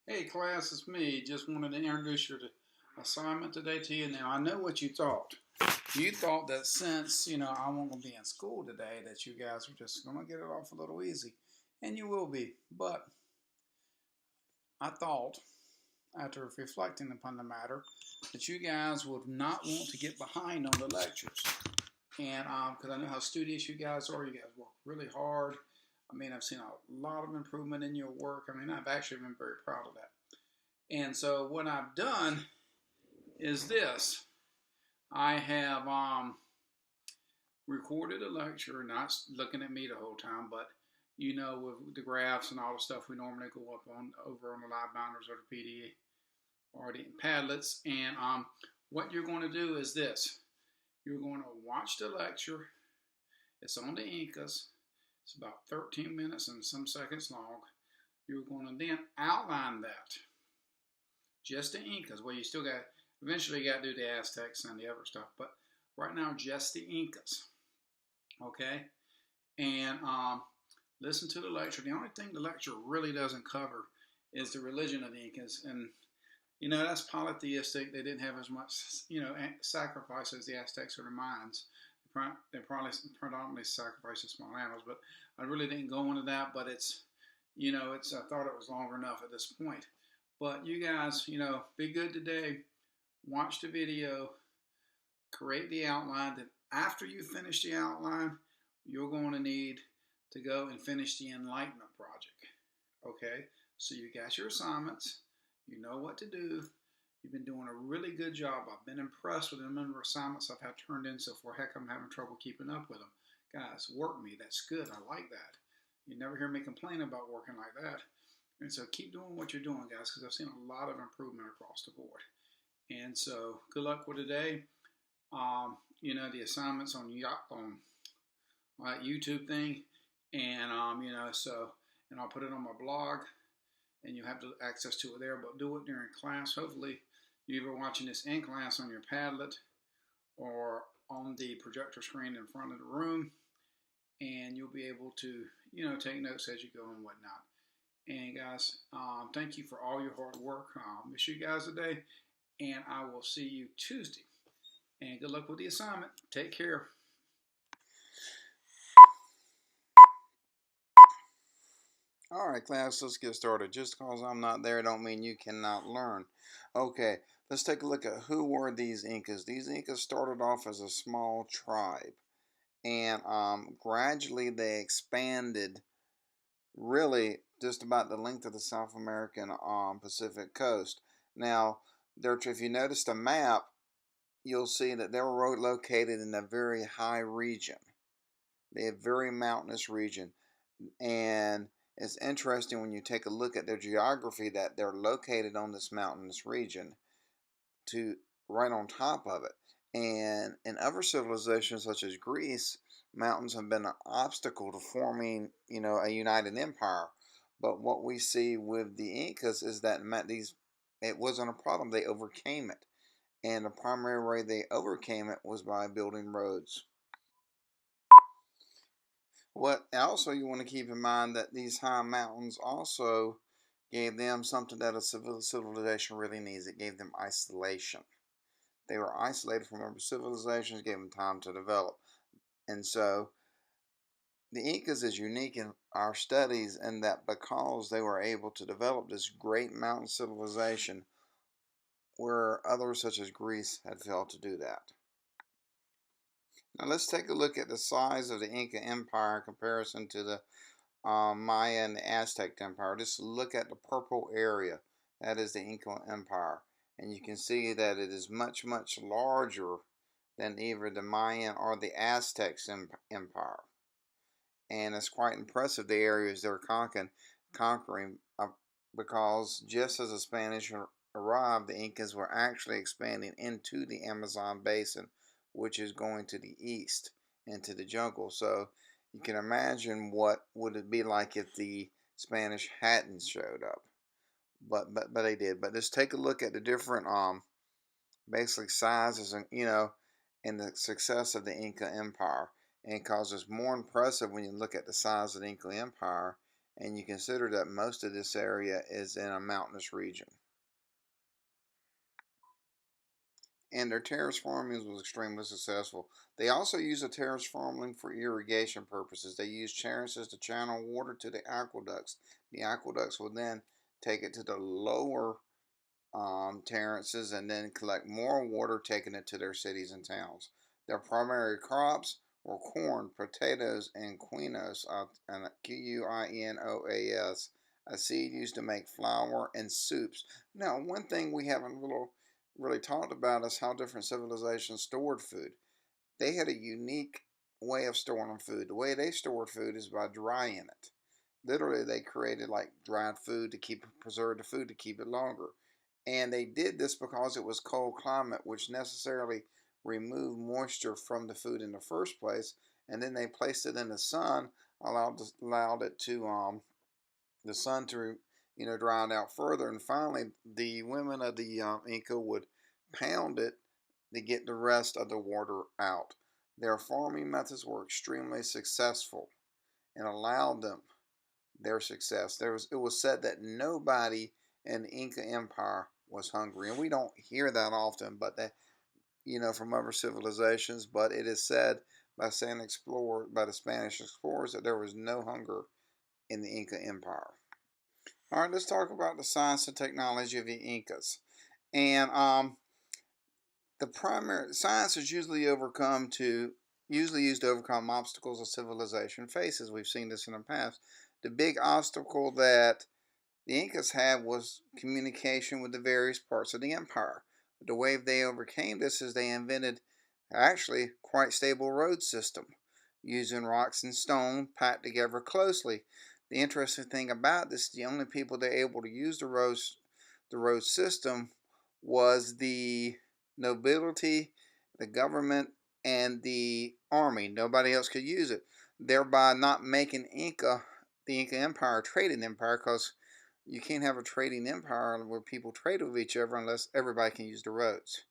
Hey class, it's me. Just wanted to introduce your assignment today to you. Now I know what you thought. You thought that since I won't be in school today, that you guys are just gonna get it off a little easy, and you will be. But I thought, after reflecting upon the matter, that you guys would not want to get behind on the lectures, and because I know how studious you guys are, you guys work really hard. I mean, I've seen a lot of improvement in your work. I mean, I've actually been very proud of that. And so what I've done is this. I have recorded a lecture, not looking at me the whole time, but with the graphs and all the stuff we normally go up on over on the live bounders or the PD or the Padlets. And what you're going to do is this. You're going to watch the lecture. It's on the Incas. It's about 13 minutes and some seconds long. You're going to then outline that. Just the Incas. Well, you still got, eventually you got to do the Aztecs and the other stuff, but right now just the Incas. Okay? And listen to the lecture. The only thing the lecture really doesn't cover is the religion of the Incas. And, that's polytheistic. They didn't have as much, sacrifice as the Aztecs or the Mayans. They probably predominantly sacrificed small animals, but I really didn't go into that, but it's, I thought it was long enough at this point. But you guys, be good today. Watch the video. Create the outline. Then after you finish the outline, you're going to need to go and finish the enlightenment project. Okay? So you got your assignments. You know what to do. You've been doing a really good job. I've been impressed with the number of assignments I've had turned in so far. Heck, I'm having trouble keeping up with them. Guys, work me. That's good. I like that. You never hear me complain about working like that. And so keep doing what you're doing, guys, because I've seen a lot of improvement across the board. And so good luck with today. The assignments on YouTube thing, and and I'll put it on my blog, and you have access to it there. But do it during class. Hopefully, you're either watching this in class on your Padlet or on the projector screen in front of the room, and you'll be able to take notes as you go and whatnot. And guys, thank you for all your hard work. I'll miss you guys today, and I will see you Tuesday. And good luck with the assignment. Take care. All right, class, let's get started. Just because I'm not there don't mean you cannot learn. Okay, let's take a look at who were these Incas. These Incas started off as a small tribe, and gradually they expanded really just about the length of the South American Pacific coast. Now, if you notice the map, you'll see that they were located in a very high region. They have very mountainous region, and it's interesting when you take a look at their geography that they're located on this mountainous region to right on top of it. And in other civilizations such as Greece, mountains have been an obstacle to forming, a united empire. But what we see with the Incas is that it wasn't a problem. They overcame it. And the primary way they overcame it was by building roads. What also you want to keep in mind that these high mountains also gave them something that a civilization really needs. It gave them isolation. They were isolated from other civilizations, gave them time to develop. And so the Incas is unique in our studies in that because they were able to develop this great mountain civilization where others such as Greece had failed to do that. Now let's take a look at the size of the Inca Empire in comparison to the Maya and the Aztec Empire. Just look at the purple area. That is the Inca Empire. And you can see that it is much, much larger than either the Mayan or the Aztec Empire. And it's quite impressive the areas they're conquering because just as the Spanish arrived, the Incas were actually expanding into the Amazon basin, which is going to the east into the jungle. So you can imagine what would it be like if the Spanish hadn't showed up. But they did. But just take a look at the different basic sizes and and the success of the Inca Empire. And because it's more impressive when you look at the size of the Inca Empire and you consider that most of this area is in a mountainous region. And their terrace farming was extremely successful. They also use the terrace farming for irrigation purposes. They use terraces to channel water to the aqueducts. The aqueducts will then take it to the lower terraces and then collect more water, taking it to their cities and towns. Their primary crops were corn, potatoes, and quinoas, Quinoas, a seed used to make flour and soups. Now, one thing we haven't really talked about is how different civilizations stored food. They had a unique way of storing food. The way they stored food is by drying it. Literally, they created like dried food to preserve the food to keep it longer. And they did this because it was cold climate, which necessarily removed moisture from the food in the first place. And then they placed it in the sun, allowed it to the sun to dry it out further. And finally, the women of the Inca would pound it to get the rest of the water out. Their farming methods were extremely successful and allowed them their success. It was said that nobody in the Inca Empire was hungry, and we don't hear that often, but that from other civilizations. But it is said by the Spanish explorers that there was no hunger in the Inca Empire. All right, let's talk about the science and technology of the Incas. And the primary science is usually used to overcome obstacles of civilization faces. We've seen this in the past. The big obstacle that the Incas had was communication with the various parts of the empire. The way they overcame this is they invented actually quite stable road system using rocks and stone packed together closely. The interesting thing about this, the only people that were able to use the road system was the nobility, the government, and the army. Nobody else could use it, thereby not making the Inca Empire a trading empire, because you can't have a trading empire where people trade with each other unless everybody can use the roads.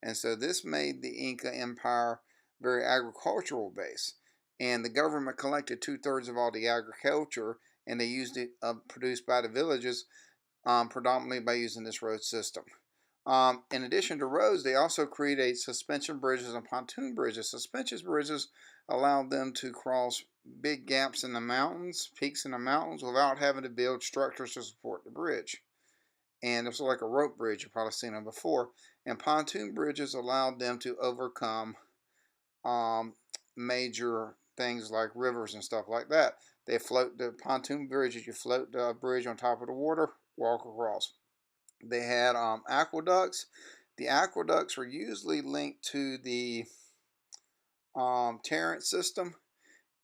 And so this made the Inca Empire very agricultural based. And the government collected 2/3 of all the agriculture, and they used it produced by the villages predominantly by using this road system. In addition to roads, they also created suspension bridges and pontoon bridges. Suspension bridges allowed them to cross big gaps in the mountains, peaks in the mountains, without having to build structures to support the bridge. And this was like a rope bridge. You've probably seen them before. And pontoon bridges allowed them to overcome major things like rivers and stuff like that. They float the pontoon bridges. You float the bridge on top of the water, walk across. They had aqueducts. The aqueducts were usually linked to the torrent system,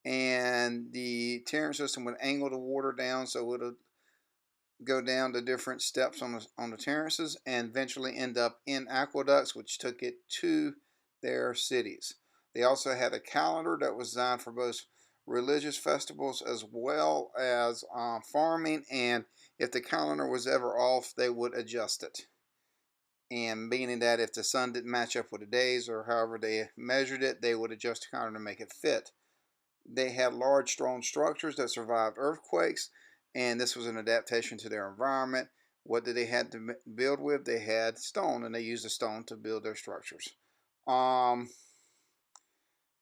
and the torrent system would angle the water down so it would go down the different steps on the terraces and eventually end up in aqueducts, which took it to their cities. They also had a calendar that was designed for both religious festivals as well as farming, and if the calendar was ever off, they would adjust it. And meaning that if the sun didn't match up with the days or however they measured it, they would adjust the calendar to make it fit. They had large stone structures that survived earthquakes, and this was an adaptation to their environment. What did they have to build with? They had stone, and they used the stone to build their structures.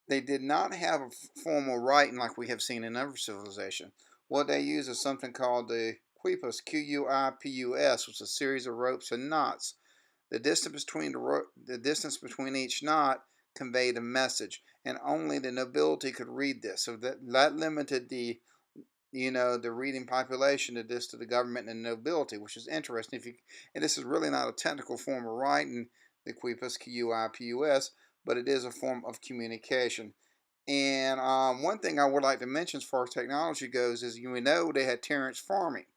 They did not have a formal writing like we have seen in other civilizations. What they used is something called the quipus, Quipus, which is a series of ropes and knots. The distance between each knot conveyed a message, and only the nobility could read this. So that limited the reading population to this to the government and the nobility, which is interesting. And this is really not a technical form of writing, the quipus, Quipus, but it is a form of communication. And one thing I would like to mention as far as technology goes is we know they had terrace farming,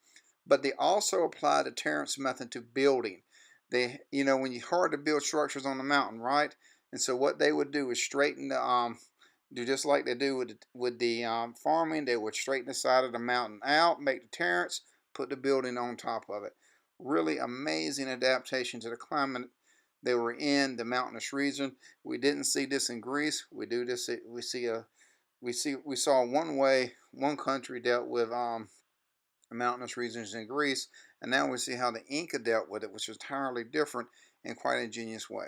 but they also applied the terrace method to building. When it's hard to build structures on the mountain, right? And so what they would do is straighten do just like they do with the farming. They would straighten the side of the mountain out, make the terrace, put the building on top of it. Really amazing adaptation to the climate they were in, the mountainous region. We didn't see this in Greece. We do this. We saw one country dealt with mountainous regions in Greece. And now we see how the Inca dealt with it, which was entirely different in quite an ingenious way.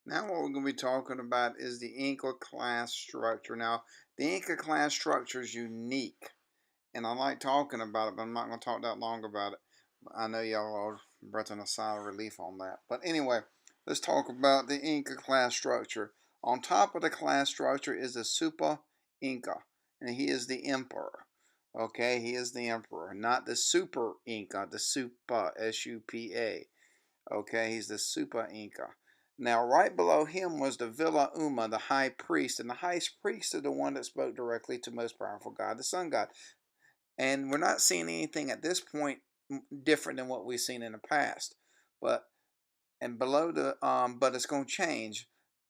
Now what we're going to be talking about is the Inca class structure. Now, the Inca class structure is unique, and I like talking about it, but I'm not going to talk that long about it. I know y'all are breathing a sigh of relief on that. But anyway, let's talk about the Inca class structure. On top of the class structure is the Supa Inca, and he is the emperor. Okay, he is the emperor, not the super Inca, the Supa, S-U-P-A. Okay, he's the Supa Inca. Now, right below him was the Villa Uma, the high priest, and the high priest is the one that spoke directly to most powerful God, the sun god. And we're not seeing anything at this point different than what we've seen in the past. But and below the but it's going to change.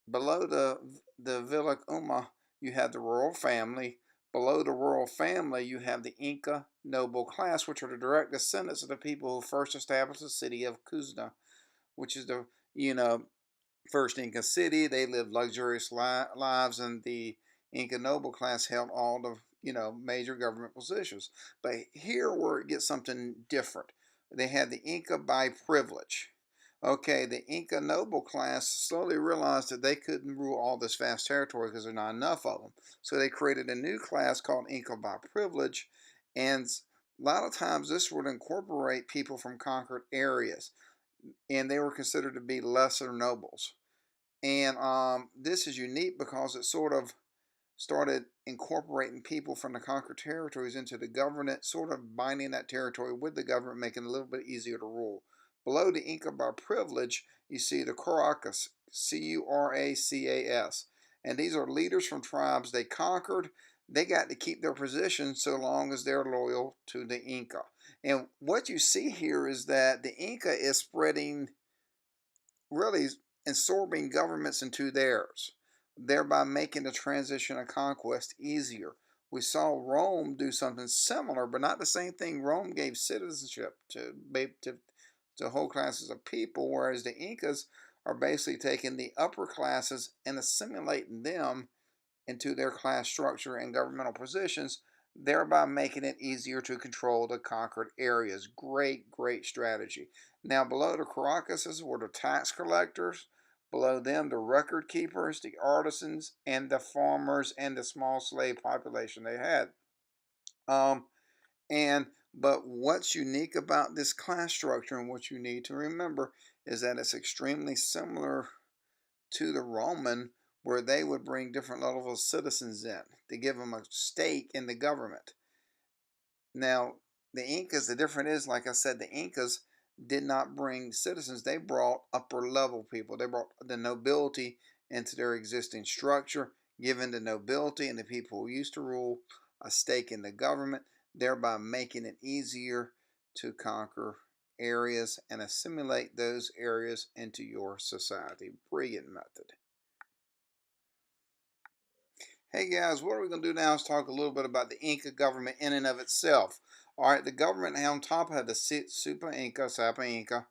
Below the Villa Uma, you have the royal family. Below the royal family, you have the Inca noble class, which are the direct descendants of the people who first established the city of Cuzco, which is the first Inca city. They lived luxurious lives, and the Inca noble class held all the major government positions. But here, where it gets something different, they had the Inca by privilege. Okay, the Inca noble class slowly realized that they couldn't rule all this vast territory because there's not enough of them. So they created a new class called Inca by privilege, and a lot of times this would incorporate people from conquered areas, and they were considered to be lesser nobles. And this is unique because it sort of started incorporating people from the conquered territories into the government, sort of binding that territory with the government, making it a little bit easier to rule. Below the Inca by privilege, you see the Curacas, Curacas. And these are leaders from tribes they conquered. They got to keep their position so long as they're loyal to the Inca. And what you see here is that the Inca is spreading, really absorbing governments into theirs, thereby making the transition of conquest easier. We saw Rome do something similar, but not the same thing. Rome gave citizenship to whole classes of people, whereas the Incas are basically taking the upper classes and assimilating them into their class structure and governmental positions, thereby making it easier to control the conquered areas. Great, great strategy. Now, below the Caracases were the tax collectors. Below them, the record keepers, the artisans, and the farmers, and the small slave population they had. Um, but what's unique about this class structure, and what you need to remember, is that it's extremely similar to the Roman, where they would bring different levels of citizens in to give them a stake in the government. Now, the Incas, the difference is, like I said, the Incas did not bring citizens. They brought upper level people. They brought the nobility into their existing structure, giving the nobility and the people who used to rule a stake in the government, thereby making it easier to conquer areas and assimilate those areas into your society. Brilliant method. Hey guys, what we're going to do now is talk a little bit about the Inca government in and of itself. All right, the government on top had the Super Inca, Sapa Inca,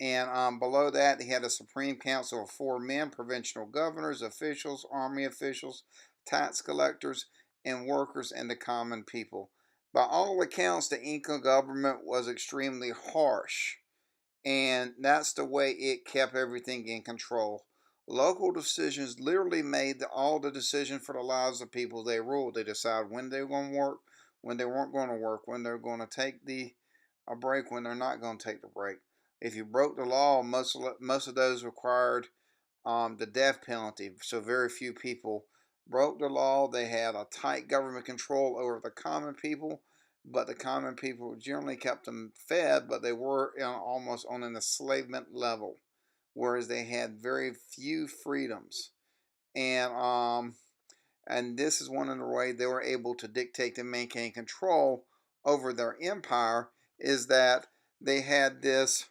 and below that they had a Supreme Council of 4 men, provincial governors, officials, army officials, tax collectors, and workers, and the common people. By all accounts, the Inca government was extremely harsh, and that's the way it kept everything in control. Local decisions literally made all the decision for the lives of people they ruled. They decided when they were going to work, when they weren't going to work, when they're going to take a break, when they're not going to take the break. If you broke the law, most of those required the death penalty. So very few people broke the law. They had a tight government control over the common people, but the common people generally kept them fed, but they were almost on an enslavement level, whereas they had very few freedoms. And this is one of the ways they were able to dictate and maintain control over their empire, is that they had this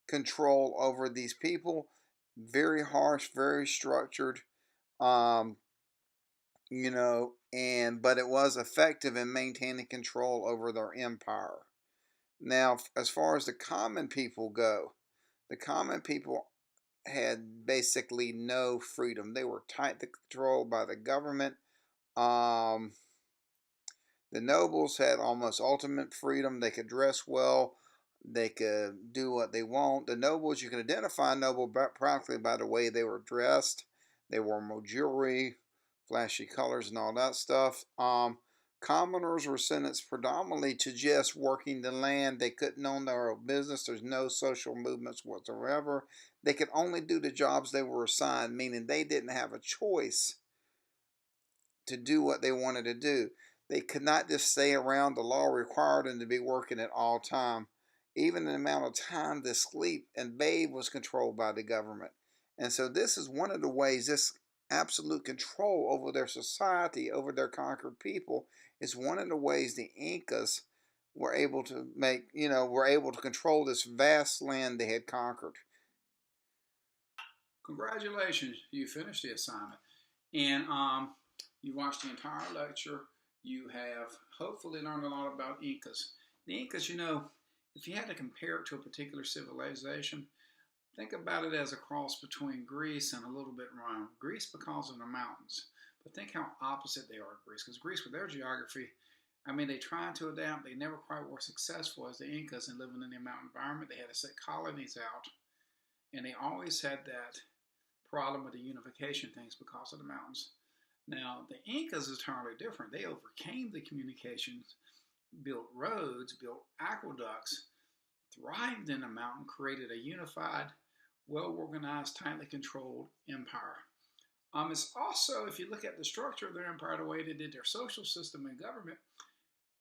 control over these people, very harsh, very structured, um, but it was effective in maintaining control over their empire. Now, as far as the common people go, the common people had basically no freedom. They were tightly controlled by the government. Um, The nobles had almost ultimate freedom. They could dress well. They could do what they want. The nobles, you can identify a noble practically by the way they were dressed. They wore more jewelry, flashy colors, and all that stuff. Commoners were sentenced predominantly to just working the land. They couldn't own their own business. There's no social movements whatsoever. They could only do the jobs they were assigned, meaning they didn't have a choice to do what they wanted to do. They could not just stay around. The law required them to be working at all time. Even the amount of time to sleep and bathe was controlled by the government. And so this is one of the ways this absolute control over their society, over their conquered people, is one of the ways the Incas were able to were able to control this vast land they had conquered. Congratulations, you finished the assignment. And you watched the entire lecture. You have hopefully learned a lot about Incas. The Incas, if you had to compare it to a particular civilization, think about it as a cross between Greece and a little bit Rome. Greece because of the mountains. But think how opposite they are of Greece. Because Greece, with their geography, they tried to adapt. They never quite were successful as the Incas in living in a mountain environment. They had to set colonies out. And they always had that problem with the unification things because of the mountains. Now, the Incas is entirely different. They overcame the communications, built roads, built aqueducts, thrived in the mountain, created a unified, well-organized, tightly controlled empire. It's also, if you look at the structure of their empire, the way they did their social system and government,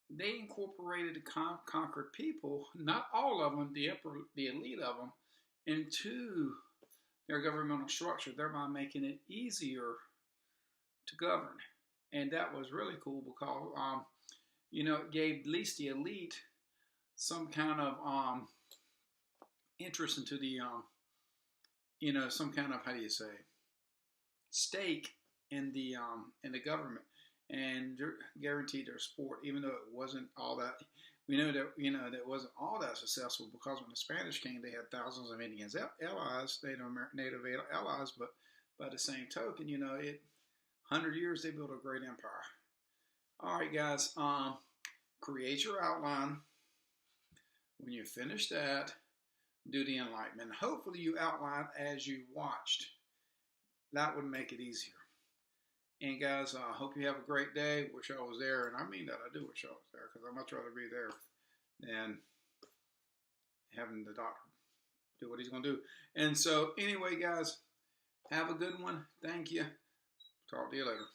they incorporated the conquered people, not all of them, the elite of them, into their governmental structure, thereby making it easier to govern. And that was really cool because, it gave at least the elite some kind of interest into the, some kind of, how do you say, stake in the government, and guaranteed their support, even though it wasn't all that. We know that that it wasn't all that successful because when the Spanish came, they had thousands of Indians allies, Native allies, but by the same token, 100 years they built a great empire. All right, guys, create your outline. When you finish that, do the enlightenment. Hopefully you outline as you watched. That would make it easier. And guys, I hope you have a great day. Wish I was there, and I mean that. I do wish I was there because I'd much rather be there than having the doctor do what he's going to do. And so, anyway, guys, have a good one. Thank you. Talk to you later.